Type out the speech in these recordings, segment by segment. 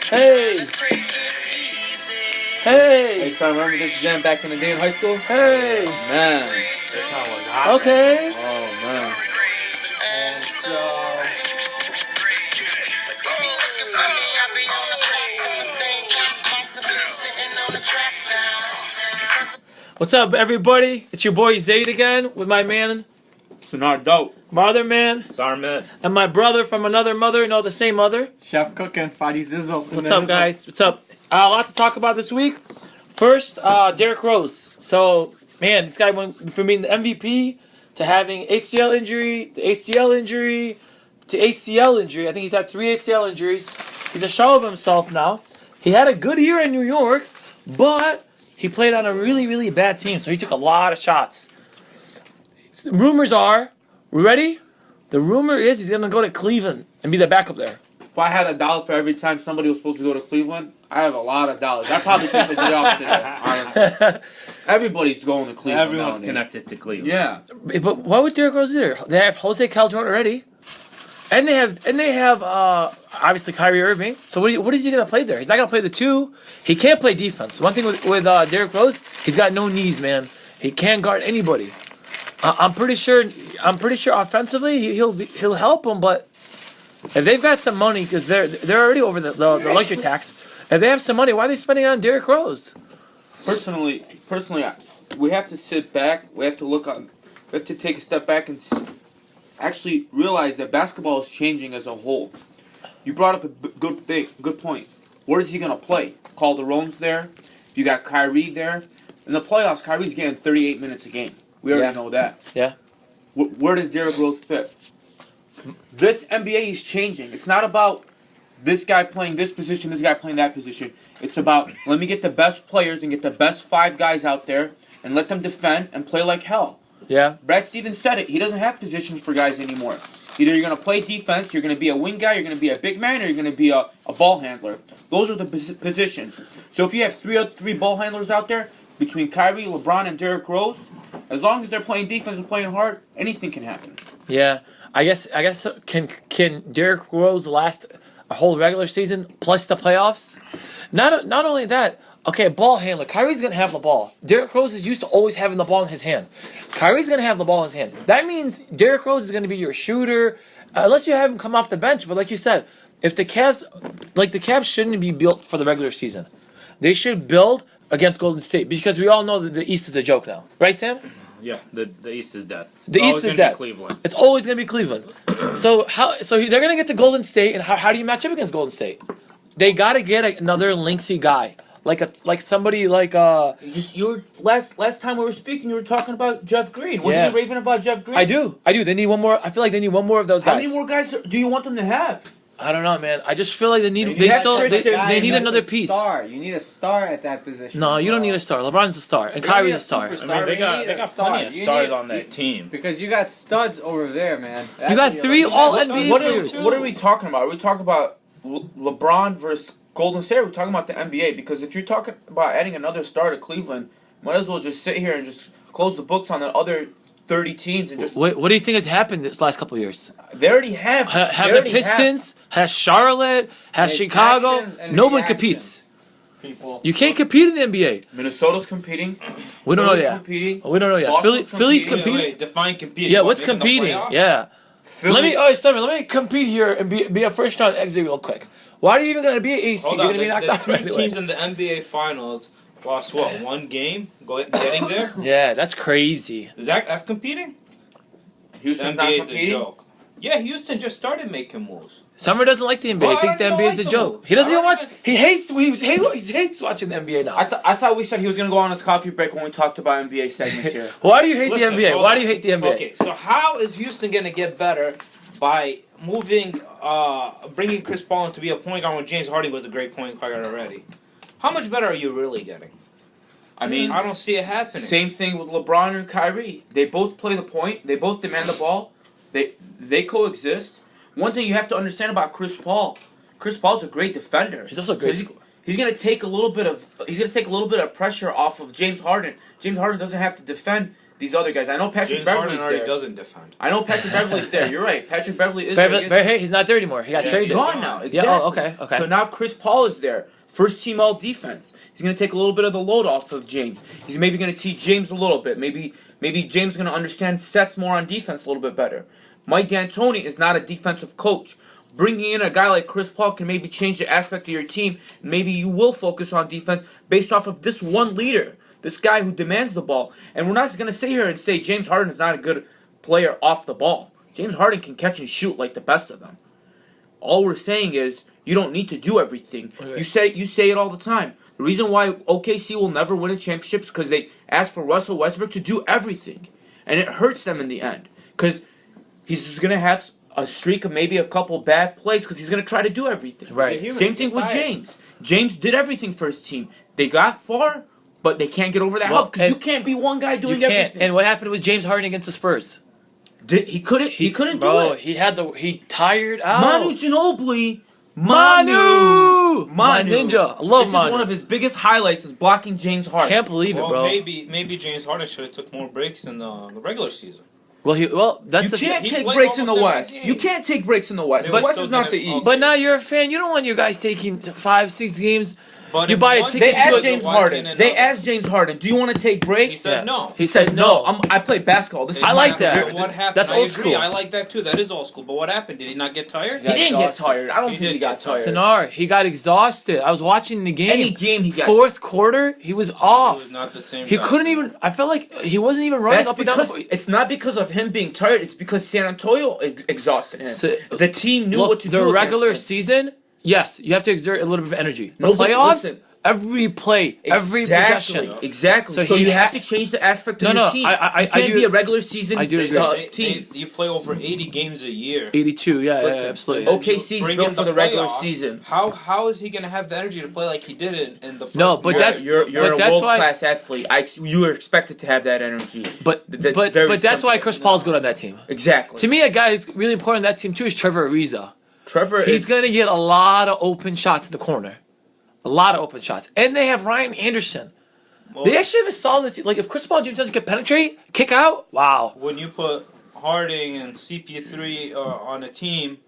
Hey! Hey! Hey, son, remember this jam back in the day in high school? Hey! Man. Okay. Oh, man. What's up, everybody? It's your boy Zayd again with my man, Sonar dope. Mother man, Sarmet. and my brother from another mother, no, the same mother. Chef cooking, Fadi Zizzle. What's up, guys? What's up? A lot to talk about this week. First, Derrick Rose. So, man, this guy went from being the MVP to having ACL injury to ACL injury to ACL injury. I think he's had 3 ACL injuries. He's a shell of himself now. He had a good year in New York, but he played on a really, really bad team, so he took a lot of shots. Rumors are, we ready? The rumor is he's going to go to Cleveland and be the backup there. If I had $1 for every time somebody was supposed to go to Cleveland, I have a lot of dollars. I probably take the job today, honestly. Everybody's going to Cleveland. Everyone's nowadays. connected to Cleveland. Yeah. But why would Derrick Rose do there? They have Jose Calderon already, and they have obviously Kyrie Irving. So what is he gonna play there? He's not gonna play the 2. He can't play defense. One thing with Derrick Rose, he's got no knees, man. He can't guard anybody. I'm pretty sure offensively he'll help them, but if they've got some money, because they're already over the luxury tax, if they have some money, why are they spending it on Derrick Rose? Personally, we have to sit back. We have to take a step back and actually realize that basketball is changing as a whole. You brought up a good point. Where is he gonna play? Calderon's there. You got Kyrie there. In the playoffs, Kyrie's getting 38 minutes a game. We already know that. Yeah. Where does Derrick Rose fit? This NBA is changing. It's not about this guy playing this position, this guy playing that position. It's about, let me get the best players and get the best 5 guys out there and let them defend and play like hell. Yeah. Brad Stevens said it. He doesn't have positions for guys anymore. Either you're going to play defense, you're going to be a wing guy, you're going to be a big man, or you're going to be a ball handler. Those are the positions. So if you have three ball handlers out there, between Kyrie, LeBron, and Derrick Rose, as long as they're playing defense and playing hard, anything can happen. Yeah. I guess can Derrick Rose last a whole regular season plus the playoffs? Not only that. Okay, ball handler. Kyrie's going to have the ball. Derrick Rose is used to always having the ball in his hand. Kyrie's going to have the ball in his hand. That means Derrick Rose is going to be your shooter, unless you have him come off the bench. But like you said, if the Cavs shouldn't be built for the regular season. They should build against Golden State because we all know that the East is a joke now. Right, Sam? Yeah, the East is dead. The East is dead. Cleveland. It's always going to be Cleveland. So they're going to get to Golden State, and how do you match up against Golden State? They got to get another lengthy guy. Like somebody like Last time we were speaking, you were talking about Jeff Green. Wasn't you raving about Jeff Green? I do. They need one more. I feel like they need one more of those guys. How many more guys do you want them to have? I don't know, man. I just feel like they need another piece. Star. You need a star at that position. No, you don't need a star. LeBron's a star, and Kyrie's a star. I mean, they got plenty of stars on that team. Because you got studs over there, man. You got 3 all NBA players. What are we talking about? Are we talking about LeBron versus Golden State? Are we talking about the NBA? Because if you're talking about adding another star to Cleveland, might as well just sit here and just close the books on the other 30 teams and just. What do you think has happened this last couple of years? They already have. Have the Pistons? Has Charlotte? Has Chicago? Nobody competes. People. You can't compete in the NBA. Minnesota's competing. We don't know yet. We don't know yet. Philly's competing. Wait, define competing. Yeah, what's competing? Yeah. Let me compete here and be a first round exit real quick. Why are you even going to be an AC? Hold You're on, going to be knocked out the right two away. teams in the NBA Finals lost, what, 1 game getting there? Yeah, that's crazy. That's competing? Houston's the not NBA is a competing. joke. Yeah, Houston just started making moves. Summer doesn't like the NBA. Well, He thinks the I don't NBA is a like joke. them. He doesn't I even don't watch. He hates watching the NBA now. I thought we said he was going to go on his coffee break when we talked about NBA segments here. Why do you hate Listen, the NBA? hold Why on. do you hate the NBA? Okay, so how is Houston going to get better by bringing Chris Paul in to be a point guard when James Harden was a great point guard already? How much better are you really getting? I mean, I don't see it happening. Same thing with LeBron and Kyrie. They both play the point. They both demand the ball. They coexist. One thing you have to understand about Chris Paul's a great defender. He's also a great scorer. He's gonna take a little bit of pressure off of James Harden. James Harden doesn't have to defend these other guys. I know Patrick James Beverly's Harden already there. doesn't defend. I know Patrick Beverly's there. You're right. Patrick Beverly is Beverly, there. hey, he's not there anymore. He got Yeah, traded. He's gone now. Yeah. Exactly. Oh, okay. So now Chris Paul is there. First team all defense. He's going to take a little bit of the load off of James. He's maybe going to teach James a little bit. Maybe James is going to understand sets more on defense a little bit better. Mike D'Antoni is not a defensive coach. Bringing in a guy like Chris Paul can maybe change the aspect of your team. Maybe you will focus on defense based off of this one leader, this guy who demands the ball. And we're not just going to sit here and say James Harden is not a good player off the ball. James Harden can catch and shoot like the best of them. All we're saying is you don't need to do everything. Okay. You say it all the time. The reason why OKC will never win a championship is because they ask for Russell Westbrook to do everything. And it hurts them in the end. Because he's just going to have a streak of maybe a couple bad plays because he's going to try to do everything. Right. Same thing with James. James did everything for his team. They got far, but they can't get over that hump because you can't be one guy doing everything. And what happened with James Harden against the Spurs? He couldn't do it. He tired out. Manu Ginobili. Manu! My ninja. I love This Manu. is one of his biggest highlights is blocking James Harden. Can't believe it, Well, bro. maybe James Harden should have took more breaks in the regular season. That's You can't He take played breaks in the almost every West. game. You can't take breaks in the West. They The were West still is not gonna- the East. But now you're a fan. You don't want your guys taking 5-6 games. But You if buy a one ticket They to team a- asked James walk in Harden. and They out- asked James Harden, "Do you want to take breaks?" He said no. He said no. I play basketball. This is I my like that. career." But what happened? That's I old agree. school. I like that too. That is old school. But what happened? Did he not get tired? He didn't get exhausted. tired. I don't He think he did got get tired. Sinar, he got exhausted. I was watching the game. Any game he got. Fourth quarter, he was He off. was not the same. He guy. couldn't even. I felt like he wasn't even running That's up and down. because it's not because of him being tired. It's because San Antonio exhausted him. So- The team knew Look, what to do. the against regular him. season, yes, you have to exert a little bit of energy. The No, but playoffs, listen. every play, every possession. Exactly. So So he you ha- have to change the aspect of No, your no, team. I you can't do- be a regular season I do agree. team. You play over 80 games a year. 82, yeah, Listen, absolutely. OKC's Bring built in for the regular playoffs. season. How is he going to have the energy to play like he did in the first? No, but month? that's- you're but a that's world why- class athlete. You are expected to have that energy. But That's but very that's why simple. Chris Paul's good on that team. Exactly. To me, a guy who's really important on that team too is Trevor Ariza. Trevor He's is gonna get a lot of open shots in the corner, a lot of open shots, and they have Ryan Anderson. Well, They actually have a solid team. Like if Chris Paul and James Harden can penetrate, kick out, wow. when you put Harding and CP3 on a team,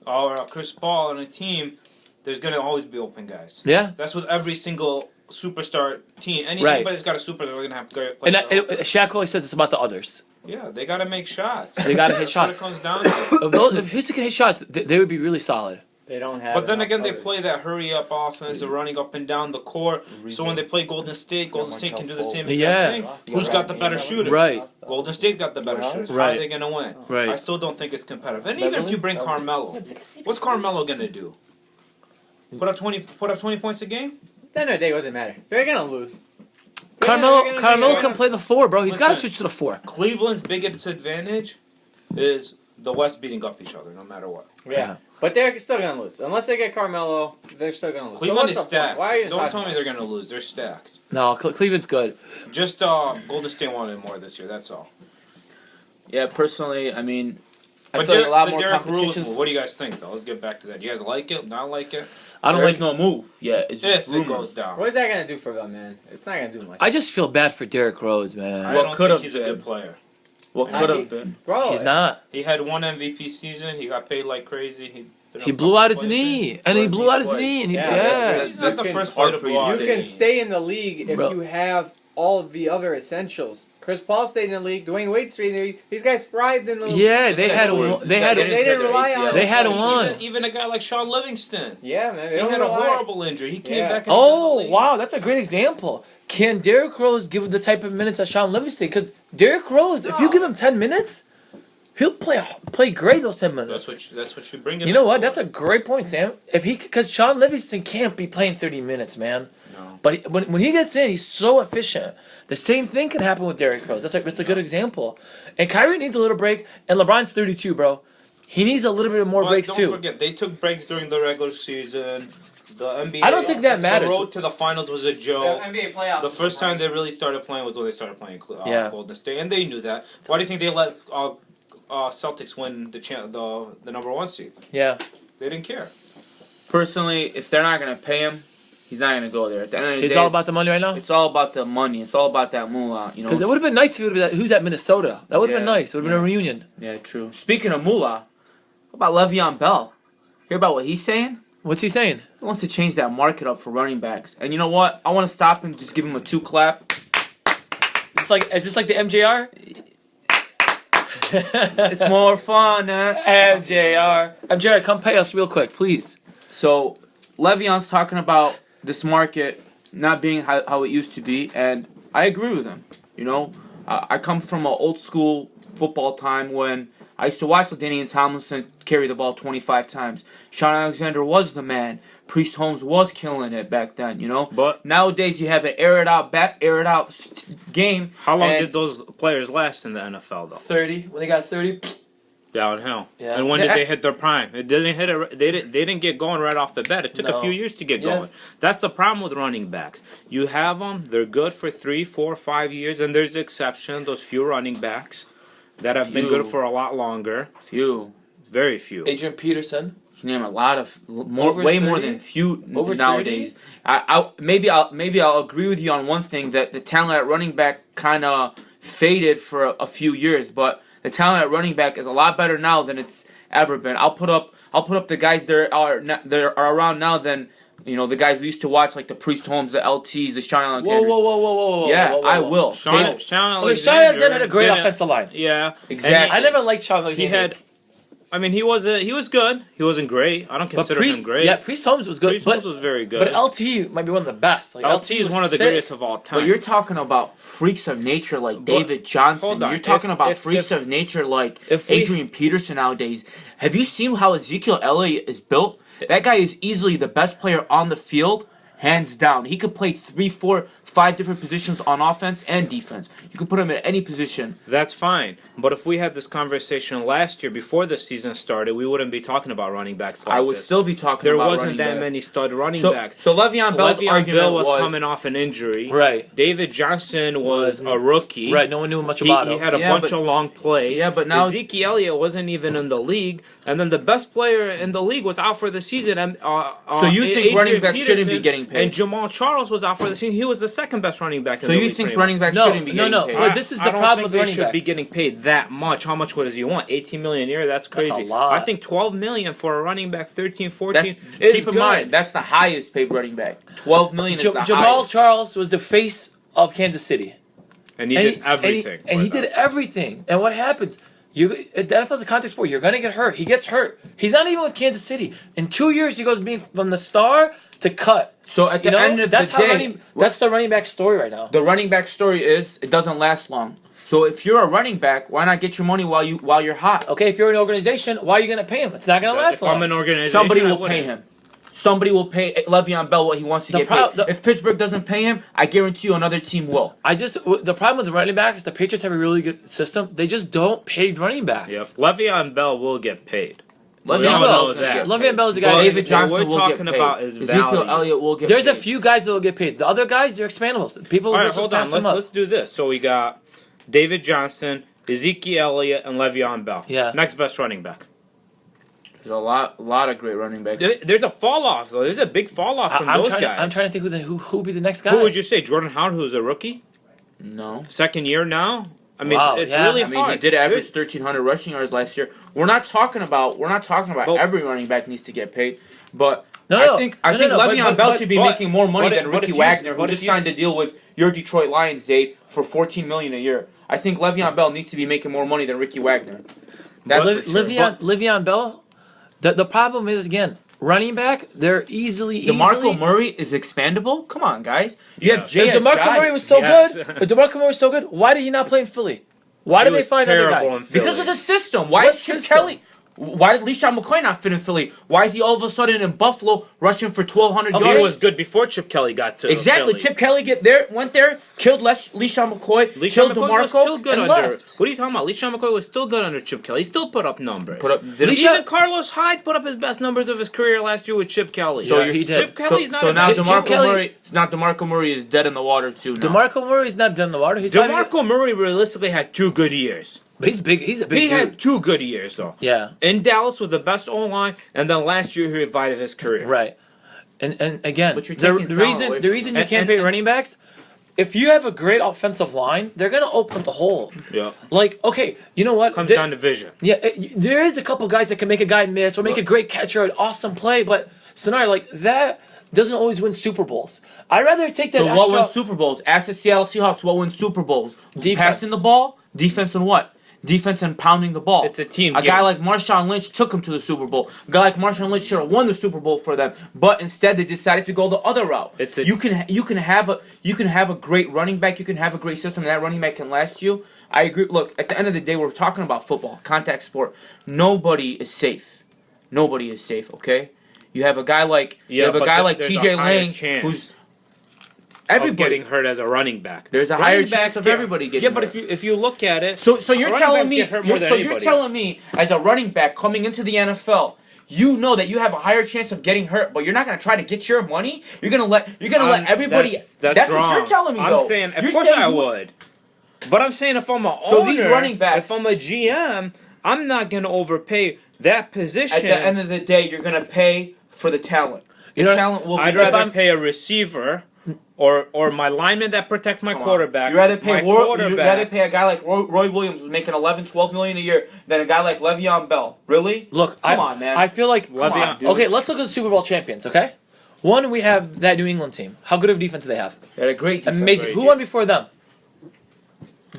or Chris Paul on a team, there's going to always be open guys. Yeah. That's with every single superstar team. Right. Anybody that's got a superstar, they're going to have great And players. Shaq always says it's about the others. Yeah, they got to make shots. They gotta hit That's shots. what it comes down to. If Houston can hit shots, they would be really solid. They don't have. But then enough again, they others. play that hurry-up offense of running up and down the court. So when they play Golden State can do the same exact Yeah. thing. Who's got the better shooters? Right. Golden State's got the better shooters. How Right. are they going to win? Right. I still don't think it's competitive. And even if you bring Carmelo, what's Carmelo going to do? Put up 20 points a game? At the end of the day, it doesn't matter. They're gonna lose. Carmelo can play the 4, bro. He's got to Listen. switch to the 4. Cleveland's biggest advantage is the West beating up each other no matter what. Yeah. But they're still gonna lose unless they get Carmelo. They're still gonna lose. Cleveland what's is the point? stacked. Why are you Don't talking tell me about they're going to lose. They're stacked. No, Cleveland's good. Just Golden State wanted more this year. That's all. Yeah, personally, I mean, I But feel like a lot the more Derrick Rose competition. move, what do you guys think, though? Let's get back to that. You guys like it? Not like it? I don't There's like. no move. Yeah, it's just If it rumors. goes down. What is that gonna do for them, man? It's not gonna do much. I just feel bad for Derrick Rose, man. I What don't could've think he's a been. good player. What I could mean- have been. Bro, He's not. He had one MVP season. He got paid like crazy. He blew out his knee, and he Twice. blew out his knee, and he, Yeah, yeah. He's not the You first can- player to blow out You his can knee. stay in the league if Bro. you have all of the other essentials. Chris Paul stayed in the league. Dwayne Wade stayed in the league. These guys thrived in the league. Yeah, they had They one. They had. didn't They didn't tear their rely on ACL. They had Even- one. Even a guy like Sean Livingston. Yeah, man. They He don't had a rely- horrible injury. He came Yeah. back. And was in the Oh league. wow, that's a great example. Can Derrick Rose give the type of minutes that Sean Livingston? Because Derrick Rose, if you No. give him 10 minutes, he'll play great those 10 minutes. That's what you bring him. You know in what? for. That's a great point, Sam. Because Sean Livingston can't be playing 30 minutes, man. No. But when he gets in, he's so efficient. The same thing can happen with Derrick Rose. That's a good example. And Kyrie needs a little break, and LeBron's 32, bro. He needs a little bit more But breaks don't too. forget, they took breaks during the regular season. The NBA. I don't think that matters. The road to the finals was a joke. NBA playoffs. The first time they really started playing was when they started playing Yeah. Golden State, and they knew that. Why do you think they let Celtics win the number 1 seed? Yeah. They didn't care. Personally, if they're not going to pay him, He's not gonna go there. At the end of the It's day, all about the money right now. it's all about the money. It's all about that moolah. You know. Because it would have been nice if he would have been. Who's at Minnesota? That would have been Yeah, nice. It would have been a reunion. Yeah, true. Speaking of moolah, how about Le'Veon Bell? Hear about what he's saying? What's he saying? He wants to change that market up for running backs. And you know what? I want to stop and just give him a 2 clap. Is this like the MJR? It's more fun. MJR, come pay us real quick, please. So, Le'Veon's talking about this market not being how it used to be, and I agree with him. You know, I come from an old school football time when I used to watch LaDainian Tomlinson carry the ball 25 times. Sean Alexander was the man. Priest Holmes was killing it back then, you know. But nowadays you have an air it out game. how long did those players last in the NFL though? 30. When they got 30. Downhill. Yeah. And when did they hit their prime? It didn't hit. They didn't get going right off the bat. It took a few years to get going. That's the problem with running backs. You have them. They're good for 3, 4, 5 years, and there's exception. Those few running backs that have been good for a lot longer. Very few. Adrian Peterson. You can name a lot of more than few Over nowadays. Maybe I'll agree with you on one thing, that the talent at running back kind of faded for a few years, but the talent at running back is a lot better now than it's ever been. I'll put up the guys that are around now than the guys we used to watch, like the Priest Holmes, the LTs, the Sean Alexander. Whoa. Yeah, I will. Sean Alexander had a great offensive line. Yeah, exactly. I never liked Sean Alexander. He was good. He wasn't great. I don't consider him great. Yeah, Priest Holmes was good. Priest Holmes was very good. But LT might be one of the best. Like, LT is one of the greatest of all time. But you're talking about freaks of nature like David Johnson. You're talking about freaks of nature like Adrian Peterson nowadays. Have you seen how Ezekiel Elliott is built? That guy is easily the best player on the field, hands down. He could play 3, 4, 5 different positions on offense and defense. You could put him at any position. That's fine. But if we had this conversation last year before the season started, we wouldn't be talking about running backs like this. I would still be talking about running backs. There wasn't that many stud running backs. So Le'Veon Bell was coming off an injury. Right. David Johnson was a rookie. Right, no one knew much about him. He had a bunch of long plays. Yeah, but now Ezekiel Elliott wasn't even in the league. And then the best player in the league was out for the season. And, so you think running backs shouldn't be getting paid? And Jamal Charles was out for the season. He was the second best running back in the league. So you think running backs shouldn't be getting paid? No, this is the problem with running backs. They should be getting paid that much. How much does he want? $18 million a year? That's crazy. That's a lot. I think $12 million for a running back, 13, 14 keep in mind, that's the highest paid running back. $12 million is the highest. Jamal Charles was the face of Kansas City. And he did everything. And he did everything. And what happens? The NFL's a contact sport. You're going to get hurt. He gets hurt. He's not even with Kansas City. In 2 years, he goes from the star to cut. So at the end of the day, that's the running back story right now. The running back story is it doesn't last long. So if you're a running back, why not get your money while you're hot? Okay, if you're an organization, why are you going to pay him? It's not going to last long. If I'm an organization, somebody will pay him. Somebody will pay Le'Veon Bell what he wants to get paid. If Pittsburgh doesn't pay him, I guarantee you another team will. The problem with the running back is the Patriots have a really good system. They just don't pay running backs. Yep. Le'Veon Bell will get paid. Le'Veon Bell is a guy. David Johnson will get paid. About is Ezekiel Elliott will get paid. There's a few guys that will get paid. The other guys, they're expandables. People will just pass them up. Let's do this. So we got David Johnson, Ezekiel Elliott, and Le'Veon Bell. Yeah. Next best running back. There's a lot of great running backs. There's a fall off though. There's a big fall off from those guys. I'm trying to think who would be the next guy. Who would you say? Jordan Howard, who's a rookie? No. Second year now. Really hard. He did average 1,300 rushing yards last year. We're not talking about every running back needs to get paid, but I think Le'Veon Bell should be making more money than Ricky Wagner, who just signed a deal with your Detroit Lions, Dave, for $14 million a year. I think Le'Veon Bell needs to be making more money than Ricky Wagner. Le'Veon Bell. The problem is, again, running back, they're DeMarco Murray is expandable? Come on, guys. You have Jay. If DeMarco Murray was so good, why did he not play in Philly? Why did they find other guys? Because of the system. Why is Chip Kelly? Why did LeSean McCoy not fit in Philly? Why is he all of a sudden in Buffalo rushing for 1,200 yards? He was good before Chip Kelly got to Philly. Chip Kelly went there, killed LeSean McCoy, killed DeMarco, and left. What are you talking about? LeSean McCoy was still good under Chip Kelly. He still put up numbers. Even Carlos Hyde put up his best numbers of his career last year with Chip Kelly. So he did. Chip Kelly's not. So now DeMarco Murray is dead in the water too. Now. DeMarco Murray's not dead in the water. DeMarco Murray realistically had 2 good years. But he's big. He's a big dude. He had 2 good years though. Yeah. In Dallas with the best O-line, and then last year he revived his career. Right. And again, But you're the taking talent away the from reason them. you can't pay running backs, if you have a great offensive line, they're gonna open up the hole. Yeah. Like, okay, you know what? Comes down to vision. Yeah, there is a couple guys that can make a guy miss or make a great catch or an awesome play, but scenario like that doesn't always win Super Bowls. I'd rather take that So extra. what wins Super Bowls? Ask the Seattle Seahawks what wins Super Bowls. Defense. Passing the ball, defense and what? Defense and pounding the ball. It's a team A game. guy like Marshawn Lynch took him to the Super Bowl. A guy like Marshawn Lynch should have won the Super Bowl for them, but instead they decided to go the other route. You can have a great running back. You can have a great system. And that running back can last you. I agree. Look, at the end of the day, we're talking about football, contact sport. Nobody is safe. Nobody is safe. Okay. You have a guy like there's T.J. a higher Lang, chance who's of getting hurt as a running back. There's a higher chance of everybody getting hurt. Yeah, but if you look at it, So you're running telling backs me get hurt more than you're anybody. telling me as a running back coming into the NFL, you know that you have a higher chance of getting hurt, but you're not going to try to get your money. You're going to let everybody. That's wrong. What you're telling me. I'm though. saying, of You're course saying I you- would. But I'm saying if I'm an So owner, these running backs- if I'm a GM, I'm not going to overpay that position. At the end of the day, you're going to pay for the talent. You know, talent will. I'd be rather pay a receiver or my linemen that protect my quarterback. You rather pay quarterback. you rather pay a guy like Roy Williams who's making 11, 12 million a year than a guy like Le'Veon Bell. Really? Look, Come on, man. I feel like Come on, dude. okay, let's look at the Super Bowl champions. Okay, one we have that New England team. How good of defense do they have? They had a great defense. Amazing. Great Who defense. won before them?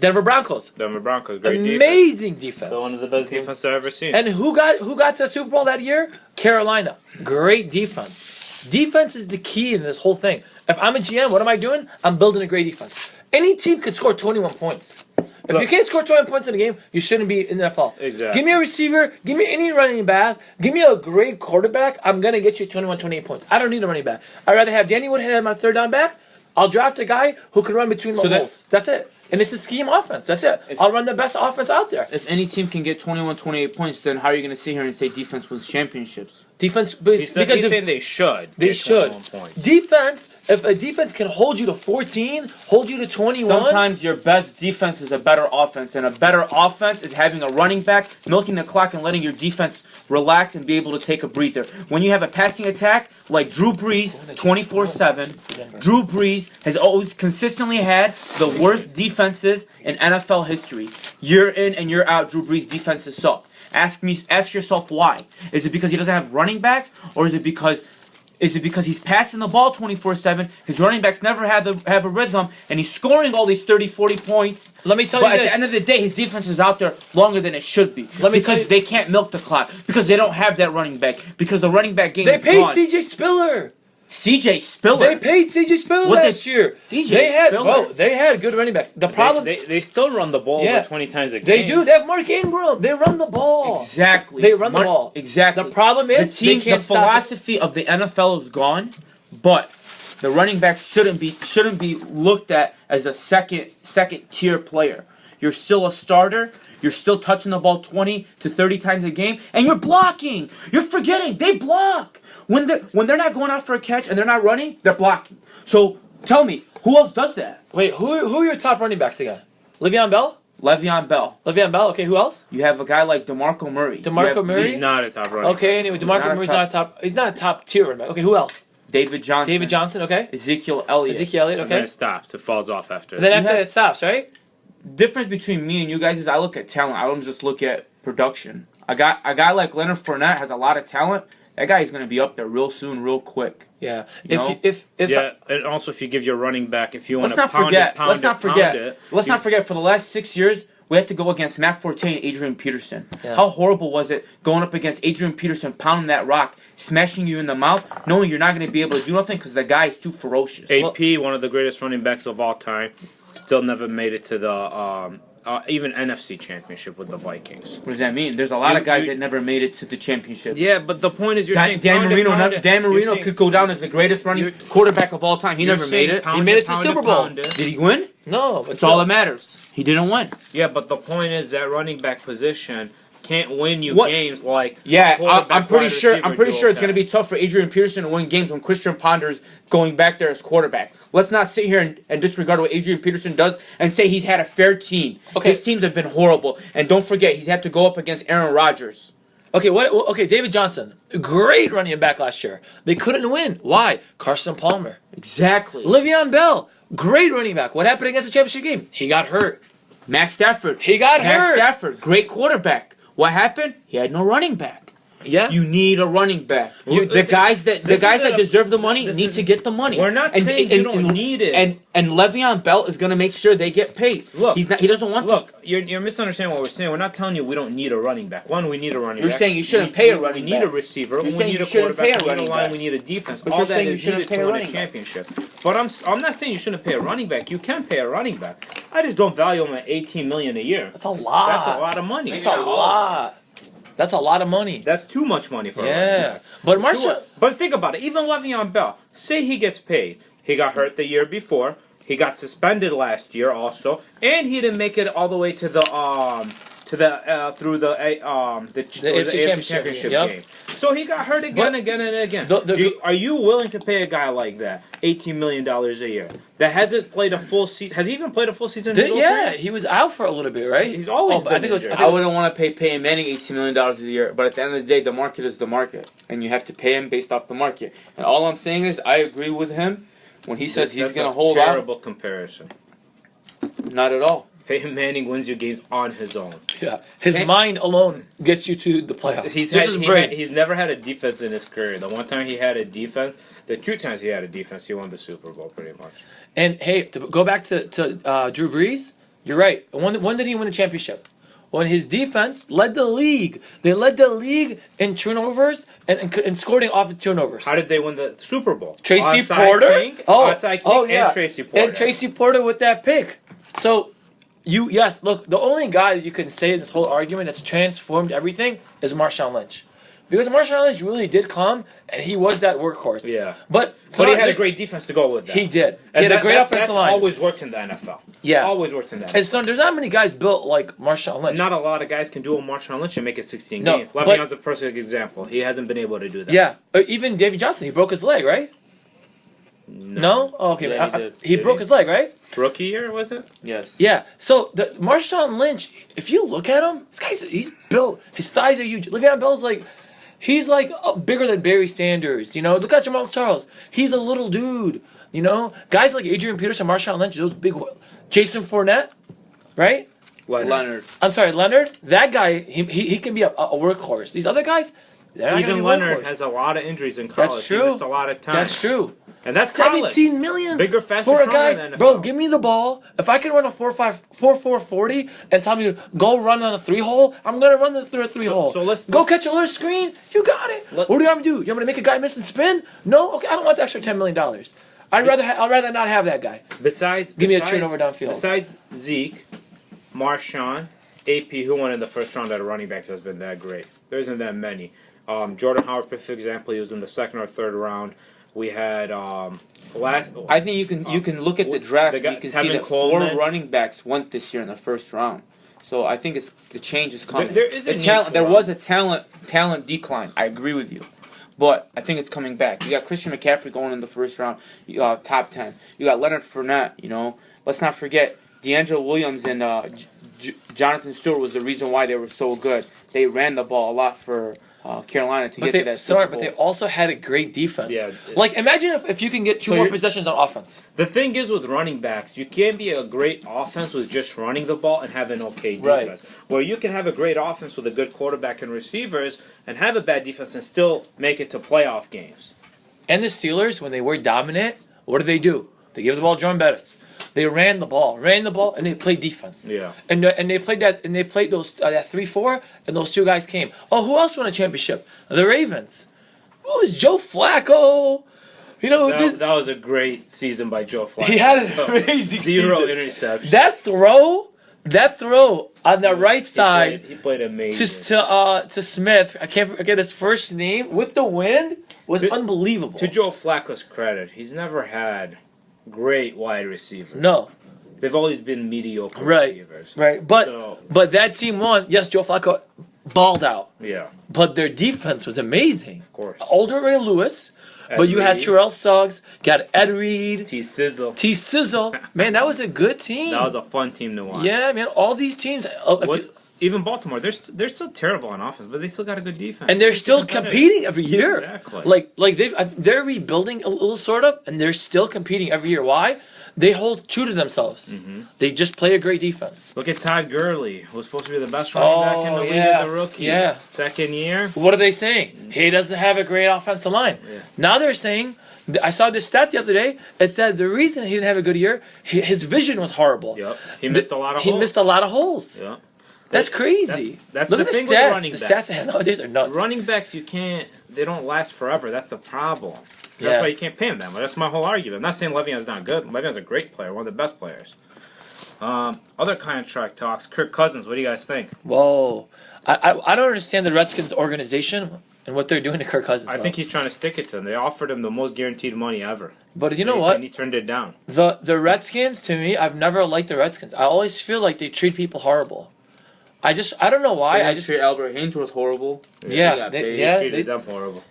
Denver Broncos. Denver Broncos, great defense. Amazing defense. One of the best defense I've ever seen. And who got to the Super Bowl that year? Carolina. Great defense. Defense is the key in this whole thing. If I'm a GM, what am I doing? I'm building a great defense. Any team could score 21 points. If you can't score 21 points in a game, you shouldn't be in the NFL. Exactly. Give me a receiver. Give me any running back. Give me a great quarterback. I'm going to get you 21, 28 points. I don't need a running back. I'd rather have Danny Woodhead as my third down back. I'll draft a guy who can run between the holes. That's it. And it's a scheme offense. That's it. I'll run the best offense out there. If any team can get 21, 28 points, then how are you going to sit here and say defense wins championships? Defense, He's saying they should. They get should. 21 points. Defense, if a defense can hold you to 14, hold you to 21. Sometimes your best defense is a better offense, and a better offense is having a running back, milking the clock, and letting your defense relax and be able to take a breather. When you have a passing attack like Drew Brees 24/7, Drew Brees has always consistently had the worst defenses in NFL history. Year in and year out, Drew Brees' defenses suck. Ask yourself why. Is it because he doesn't have running backs, or is it because he's passing the ball 24/7? His running backs never have a rhythm, and he's scoring all these 30, 40 points. Let me tell But you at this. the end of the day, his defense is out there longer than it should be. Because they can't milk the clock. Because they don't have that running back. Because the running back game They is paid gone. C.J. Spiller. C.J. Spiller. They paid C.J. Spiller What last did year. C.J. Spiller? They had good running backs. The problem, They still run the ball over 20 times a game. they do. They have Mark Ingram. They run the ball. Exactly. They run the ball. Exactly. The problem is they can't the stop it. philosophy of the NFL is gone, but the running back shouldn't be looked at as a second tier player. You're still a starter. You're still touching the ball 20 to 30 times a game, and you're blocking. You're forgetting they block when they're not going out for a catch and they're not running. They're blocking. So tell me, who else does that? Wait, who are your top running backs again? Le'Veon Bell? Le'Veon Bell. Le'Veon Bell. Okay, who else? You have a guy like DeMarco Murray. DeMarco Murray? He's not a top runner. Okay, anyway, DeMarco Murray's not a top. He's not a top tier running back. Okay, who else? David Johnson. David Johnson. Okay. Ezekiel Elliott. Ezekiel Elliott. And then Okay. it stops. It falls off after. And then You after have- that, it stops, right? Difference between me and you guys is I look at talent. I don't just look at production. A guy like Leonard Fournette has a lot of talent. That guy is going to be up there real soon, real quick. Yeah. You know? If yeah, and also if you give your running back, if you want Let's to not pound forget. it, pound Let's it, not pound forget. it, Let's not forget. For the last 6 years, we had to go against Matt Forte and Adrian Peterson. Yeah. How horrible was it going up against Adrian Peterson, pounding that rock, smashing you in the mouth, knowing you're not going to be able to do nothing because the guy is too ferocious. AP, one of the greatest running backs of all time, still never made it to the even NFC championship with the Vikings. What does that mean? There's a lot of guys you- that never made it to the championship. Yeah, but the point is, you're saying Dan pound it, Marino, pound it. Dan You're Marino saying- could go down as the greatest running you're- quarterback of all time. He you're never saying made it. pound He made it to pound Super Bowl. pound it. Did he win? no, but That's all that matters. He didn't win. Yeah, but the point is that running back position can't win you What? games like Yeah, quarterback, I'm pretty wide sure. receiver I'm pretty do sure it's okay. going to be tough for Adrian Peterson to win games when Christian Ponder's going back there as quarterback. Let's not sit here and disregard what Adrian Peterson does and say he's had a fair team. Okay. His teams have been horrible, and don't forget he's had to go up against Aaron Rodgers. Okay, Okay, David Johnson, great running back last year. They couldn't win. Why? Carson Palmer. Exactly. Le'Veon Bell, great running back. What happened against the championship game? He got hurt. Matt Stafford. He got Matt hurt. Stafford, great quarterback. What happened? He had no running back. Yeah. You need a running back. The Listen, guys that deserve the money need to get the money. We're not saying you don't need it. And Le'Veon Bell is going to make sure they get paid. Look, he doesn't want. Look, you're misunderstanding what we're saying. We're not telling you we don't need a running back. One, we need a running back. You're saying you shouldn't pay a running back. We need a receiver. You're We saying need you a shouldn't quarterback. pay a We need running a line. back. We need a defense. But All you're that saying you is shouldn't needed pay to a win a running back. championship. But I'm not saying you shouldn't pay a running back. You can pay a running back. I just don't value him at $18 million a year. That's a lot. That's a lot of money. That's a lot. That's a lot of money. That's too much money for a running back. But Marshawn. But think about it. Even Le'Veon Bell, say he gets paid. He got hurt the year before. He got suspended last year also, and he didn't make it all the way to the AFC Championship game. So he got hurt again. Are you willing to pay a guy like that $18 million a year that hasn't played a full season? Has he even played a full season? He was out for a little bit, right? He's always been injured. I wouldn't want to pay Manning $18 million a year, but at the end of the day, the market is the market, and you have to pay him based off the market. And all I'm saying is, I agree with him when he says he's going to hold out. Terrible comparison. Not at all. Peyton Manning wins your games on his own. Yeah, his mind alone gets you to the playoffs. He's never had a defense in his career. The one time he had a defense, the two times he had a defense, he won the Super Bowl pretty much. And hey, to go back to Drew Brees, you're right. When did he win the championship? When his defense led the league. They led the league in turnovers and scoring off of turnovers. How did they win the Super Bowl? Tracy Onside Porter. kick, and Tracy Porter. And Tracy Porter with that pick. So. Look, the only guy that you can say in this whole argument that's transformed everything is Marshawn Lynch. Because Marshawn Lynch really did come, and he was that workhorse. Yeah. But he had a great defense to go with that. He did. And he had a great offensive line. That's always worked in the NFL. Yeah. Always worked in the NFL. And so there's not many guys built like Marshawn Lynch. Not a lot of guys can do a Marshawn Lynch and make it 16 No, games. Le'Veon's a perfect example. He hasn't been able to do that. Yeah. Even David Johnson, he broke his leg, right? No? Oh, okay. Yeah, he broke his leg, right? Rookie year, was it? Yes. Yeah. So the Marshawn Lynch, if you look at him, he's built. His thighs are huge. Le'Veon Bell's he's bigger than Barry Sanders. You know, look at Jamal Charles. He's a little dude. You know, guys like Adrian Peterson, Marshawn Lynch, those big. Jason Fournette, right? Leonard. I'm sorry, Leonard. That guy, he can be a workhorse. These other guys, they're not even Leonard has a lot of injuries in college. That's true. He missed a lot of time. That's true. And that's 17 million bigger, faster, for a stronger guy. than NFL. Bro, give me the ball. If I can run a 4.4 40 and tell me to go run on a 3-hole, I'm gonna run through a 3-hole. So let's go catch a little screen. You got it. What do you want me to do? You want me to make a guy miss and spin? No. Okay, I don't want the extra $10 million. I'd rather not have that guy. Give me a turnover downfield. Besides Zeke, Marshawn, AP, who won in the first round out of running backs has been that great. There isn't that many. Jordan Howard, for example, he was in the second or third round. We had I think you can look at the draft. You can see that Coleman. 4 running backs went this year in the first round. So I think the change is coming. There is a There was a talent decline. I agree with you, but I think it's coming back. You got Christian McCaffrey going in the first round. You got top 10. You got Leonard Fournette. You know, let's not forget D'Angelo Williams and Jonathan Stewart was the reason why they were so good. They ran the ball a lot for Carolina to get to that Super Bowl. But they also had a great defense. Yeah, imagine if you can get two more possessions on offense. The thing is with running backs, you can't be a great offense with just running the ball and have an okay defense. Right. Where you can have a great offense with a good quarterback and receivers and have a bad defense and still make it to playoff games. And the Steelers, when they were dominant, what do? They give the ball to John Bettis. They ran the ball, and they played defense. Yeah. And they played that, and they played those that 3-4, and those two guys came. Oh, who else won a championship? The Ravens. What was Joe Flacco? You know, that was a great season by Joe Flacco. He had an amazing season. 0 interceptions. That throw on the right side. He played amazing. To Smith. I can't forget his first name with the wind was unbelievable. To Joe Flacco's credit, he's never had great wide receivers. No. They've always been mediocre receivers. Right. But that team won. Yes, Joe Flacco balled out. Yeah. But their defense was amazing. Of course. Older Ray Lewis. But you had Terrell Suggs, got Ed Reed. T-Sizzle. Man, that was a good team. That was a fun team to watch. Yeah, man. All these teams. even Baltimore, they're still terrible on offense, but they still got a good defense. And they're still competing every year. Exactly. Like they're rebuilding a little sort of, and they're still competing every year. Why? They hold true to themselves. Mm-hmm. They just play a great defense. Look at Todd Gurley, who's supposed to be the best running back in the league as a rookie. Yeah. Second year. What are they saying? He doesn't have a great offensive line. Yeah. Now they're saying, I saw this stat the other day. It said the reason he didn't have a good year, his vision was horrible. Yep. He missed a lot of holes. He missed a lot of holes. Yep. That's crazy. That's Look the at the thing stats. with running The backs. stats nowadays are nuts. Running backs, they don't last forever. That's the problem. That's why you can't pay him that much. That's my whole argument. I'm not saying Le'Veon's not good. Le'Veon's a great player, one of the best players. Other contract talks. Kirk Cousins, what do you guys think? Whoa. I don't understand the Redskins organization and what they're doing to Kirk Cousins. I think he's trying to stick it to him. They offered him the most guguaranteed money ever. But you know what? And he turned it down. The Redskins, to me, I've never liked the Redskins. I always feel like they treat people horrible. I don't know why. I just treat Albert Haynesworth horrible. Yeah, they treated them horrible.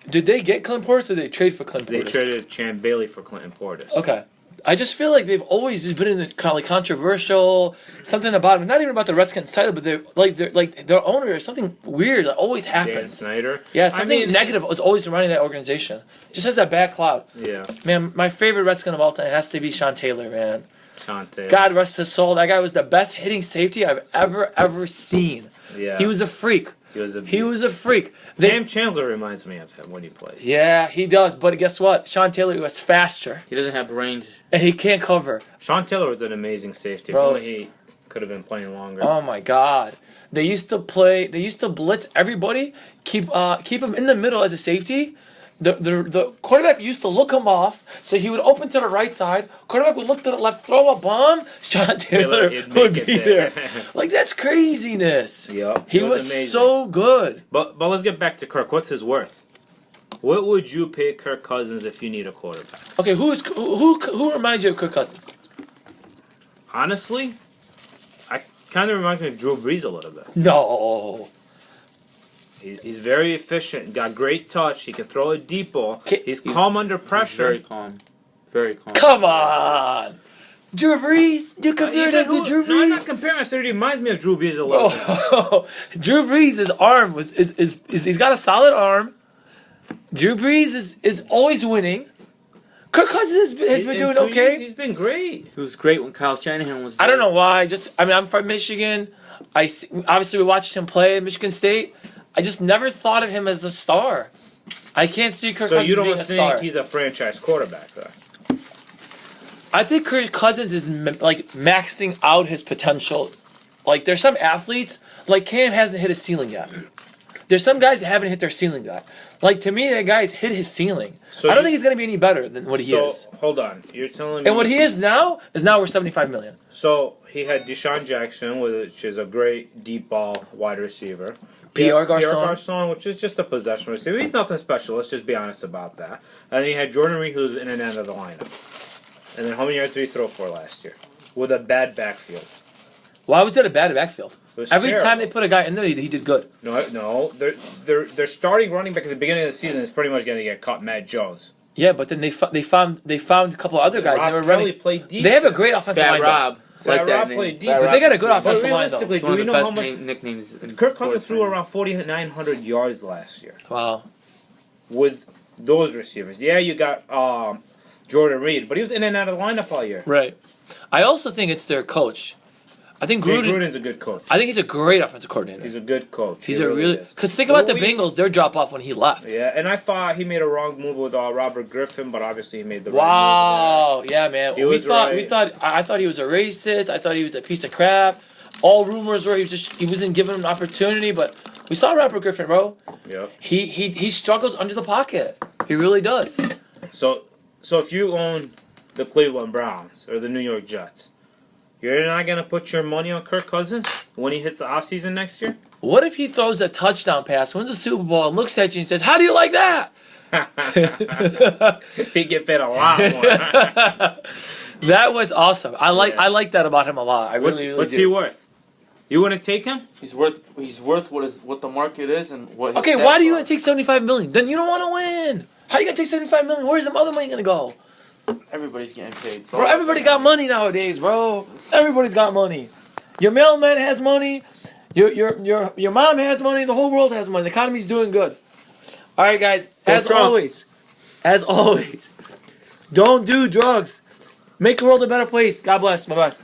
Did they get Clint Portis or did they trade for Clint Portis? They traded Champ Bailey for Clinton Portis. Okay. I just feel like they've always just been in the kind of like controversial, something about them. Not even about the Redskins title, but they're like their owner or something weird that always happens. Dan Snyder. Yeah, something negative is always surrounding that organization. Just has that bad cloud. Yeah. Man, my favorite Redskin of all time has to be Sean Taylor, man. Sean Taylor. God rest his soul. That guy was the best hitting safety I've ever seen. Yeah. He was a freak. He was a freak. Cam Chandler reminds me of him when he plays. Yeah, he does. But guess what? Sean Taylor was faster. He doesn't have range. And he can't cover. Sean Taylor was an amazing safety. Bro. If only he could have been playing longer. Oh my God. They used to blitz everybody, keep him in the middle as a safety. The quarterback used to look him off, so he would open to the right side. Quarterback would look to the left, throw a bomb. Sean Taylor would be there. Like, that's craziness. Yep. He was so good. But let's get back to Kirk. What's his worth? What would you pay Kirk Cousins if you need a quarterback? Okay, who reminds you of Kirk Cousins? Honestly, I kind of reminds me of Drew Brees a little bit. No. He's very efficient. Got great touch. He can throw a deep ball. He's calm under pressure. Very calm. Very calm. Come on. Drew Brees? You compared him to Drew Brees? No, I'm not comparing. I said he reminds me of Drew Brees a little bit. Drew Brees' arm he's got a solid arm. Drew Brees is always winning. Kirk Cousins has been doing okay. He's been great. He was great when Kyle Shanahan was there. I don't know why. I'm from Michigan. Obviously we watched him play at Michigan State. I just never thought of him as a star. I can't see Kirk Cousins being a star. So you don't think he's a franchise quarterback, though? I think Kirk Cousins is like maxing out his potential. Like there's some athletes, like Cam hasn't hit his ceiling yet. There's some guys that haven't hit their ceiling yet. Like to me, that guy's hit his ceiling. So I don't think he's gonna be any better than what he is. Hold on, you're telling me. And what he is now worth $75 million. So he had Deshaun Jackson, which is a great deep ball wide receiver. Pierre Garçon, which is just a possession receiver. He's nothing special. Let's just be honest about that. And then he had Jordan Reed, who's in and out of the lineup. And then how many yards did he throw for last year? With a bad backfield. Why was that a bad backfield? Every terrible. time they put a guy in there, he did good. No. Their starting running back at the beginning of the season is pretty much going to get cut. Matt Jones. Yeah, but then they found a couple of other guys. Rob they were Kelly running. played deep. They have a great offensive line. Rob. Like that played deep. But they got a good offensive line, though. Realistically, do we know how much nicknames? Kirk Cousins threw around 4,900 yards last year. Wow. With those receivers. Yeah, you got Jordan Reed, but he was in and out of the lineup all year. Right. I also think it's their coach. I think Gruden's a good coach. I think he's a great offensive coordinator. He's a good coach. He's because think about the Bengals, their drop off when he left. Yeah, and I thought he made a wrong move with Robert Griffin, but obviously he made the right move. Wow, yeah, man. I thought he was a racist. I thought he was a piece of crap. All rumors were he wasn't giving him an opportunity, but we saw Robert Griffin, bro. Yeah. He struggles under the pocket. He really does. So if you own the Cleveland Browns or the New York Jets, you're not going to put your money on Kirk Cousins when he hits the offseason next year? What if he throws a touchdown pass, wins a Super Bowl, and looks at you and says, "How do you like that?" He'd get paid a lot more. That was awesome. I like that about him a lot. I really do. What's he worth? You wouldn't take him? He's worth what the market is and what. Okay, why do you want to take $75 million? Then you don't want to win. How you gonna take $75 million? Where's the other money gonna go? Everybody's getting paid. Bro, everybody got money nowadays, bro. Everybody's got money. Your mailman has money. Your mom has money. The whole world has money. The economy's doing good. All right, guys. As always, don't do drugs. Make the world a better place. God bless. Bye bye.